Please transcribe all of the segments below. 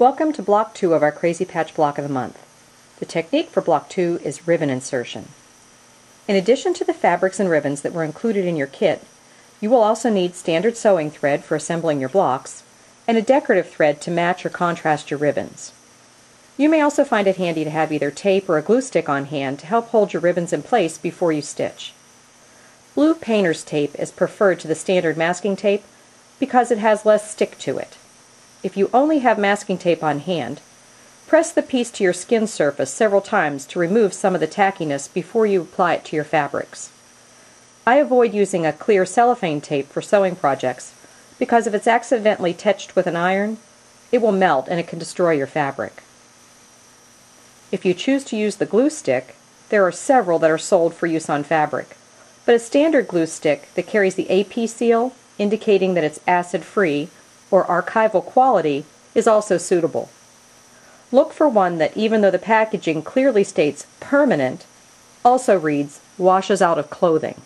Welcome to Block 2 of our Crazy Patch Block of the Month. The technique for Block 2 is ribbon insertion. In addition to the fabrics and ribbons that were included in your kit, you will also need standard sewing thread for assembling your blocks, and a decorative thread to match or contrast your ribbons. You may also find it handy to have either tape or a glue stick on hand to help hold your ribbons in place before you stitch. Blue painter's tape is preferred to the standard masking tape because it has less stick to it. If you only have masking tape on hand, press the piece to your skin surface several times to remove some of the tackiness before you apply it to your fabrics. I avoid using a clear cellophane tape for sewing projects because if it's accidentally touched with an iron, it will melt and it can destroy your fabric. If you choose to use the glue stick, there are several that are sold for use on fabric, but a standard glue stick that carries the AP seal indicating that it's acid-free or archival quality is also suitable. Look for one that, even though the packaging clearly states permanent, also reads washes out of clothing.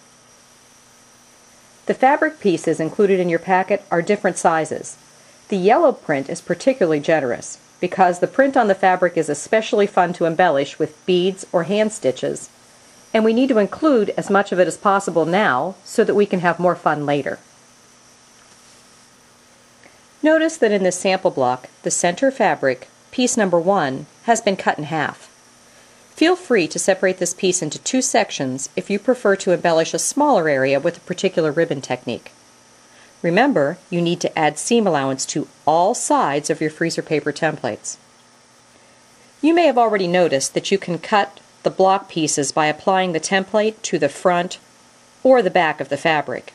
The fabric pieces included in your packet are different sizes. The yellow print is particularly generous because the print on the fabric is especially fun to embellish with beads or hand stitches, and we need to include as much of it as possible now so that we can have more fun later. Notice that in this sample block, the center fabric, piece number 1, has been cut in half. Feel free to separate this piece into 2 sections if you prefer to embellish a smaller area with a particular ribbon technique. Remember, you need to add seam allowance to all sides of your freezer paper templates. You may have already noticed that you can cut the block pieces by applying the template to the front or the back of the fabric.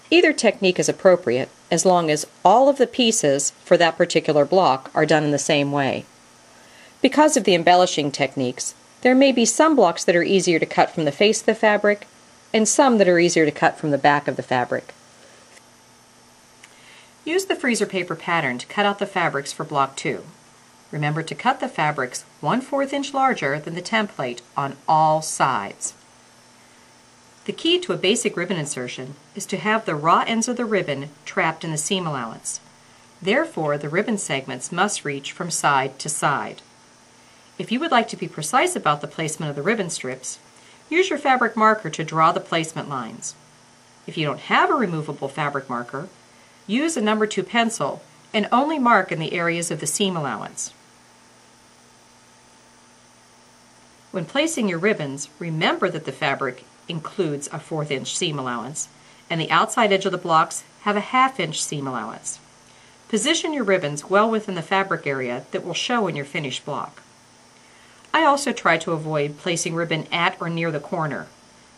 Either technique is appropriate as long as all of the pieces for that particular block are done in the same way. Because of the embellishing techniques, there may be some blocks that are easier to cut from the face of the fabric and some that are easier to cut from the back of the fabric. Use the freezer paper pattern to cut out the fabrics for Block 2. Remember to cut the fabrics 1/4 inch larger than the template on all sides. The key to a basic ribbon insertion is to have the raw ends of the ribbon trapped in the seam allowance. Therefore, the ribbon segments must reach from side to side. If you would like to be precise about the placement of the ribbon strips, use your fabric marker to draw the placement lines. If you don't have a removable fabric marker, use a number 2 pencil and only mark in the areas of the seam allowance. When placing your ribbons, remember that the fabric includes a 1/4 inch seam allowance, and the outside edge of the blocks have a 1/2 inch seam allowance. Position your ribbons well within the fabric area that will show in your finished block. I also try to avoid placing ribbon at or near the corner.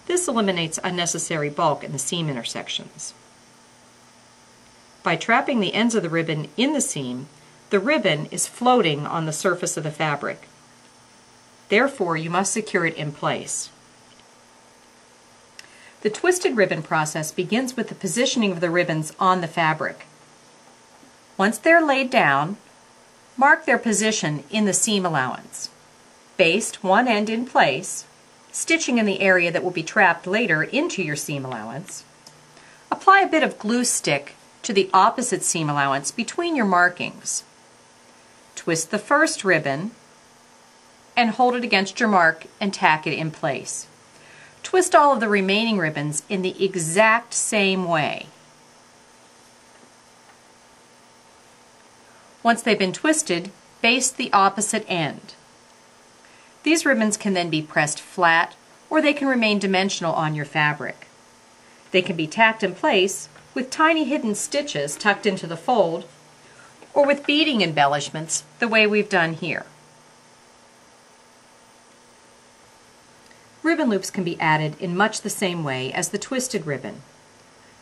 This eliminates unnecessary bulk in the seam intersections. By trapping the ends of the ribbon in the seam, the ribbon is floating on the surface of the fabric. Therefore, you must secure it in place. The twisted ribbon process begins with the positioning of the ribbons on the fabric. Once they're laid down, mark their position in the seam allowance. Baste one end in place, stitching in the area that will be trapped later into your seam allowance. Apply a bit of glue stick to the opposite seam allowance between your markings. Twist the first ribbon and hold it against your mark and tack it in place. Twist all of the remaining ribbons in the exact same way. Once they've been twisted, baste the opposite end. These ribbons can then be pressed flat or they can remain dimensional on your fabric. They can be tacked in place with tiny hidden stitches tucked into the fold or with beading embellishments the way we've done here. Ribbon loops can be added in much the same way as the twisted ribbon.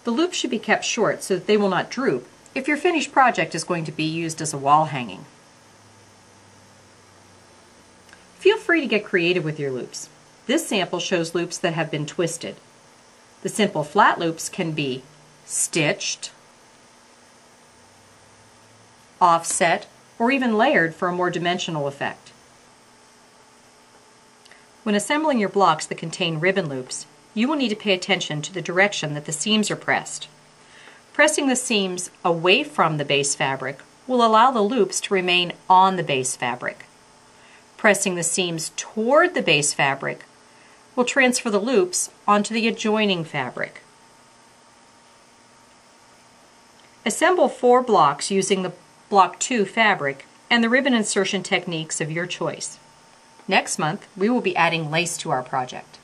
The loops should be kept short so that they will not droop if your finished project is going to be used as a wall hanging. Feel free to get creative with your loops. This sample shows loops that have been twisted. The simple flat loops can be stitched, offset, or even layered for a more dimensional effect. When assembling your blocks that contain ribbon loops, you will need to pay attention to the direction that the seams are pressed. Pressing the seams away from the base fabric will allow the loops to remain on the base fabric. Pressing the seams toward the base fabric will transfer the loops onto the adjoining fabric. Assemble 4 blocks using the Block 2 fabric and the ribbon insertion techniques of your choice. Next month, we will be adding lace to our project.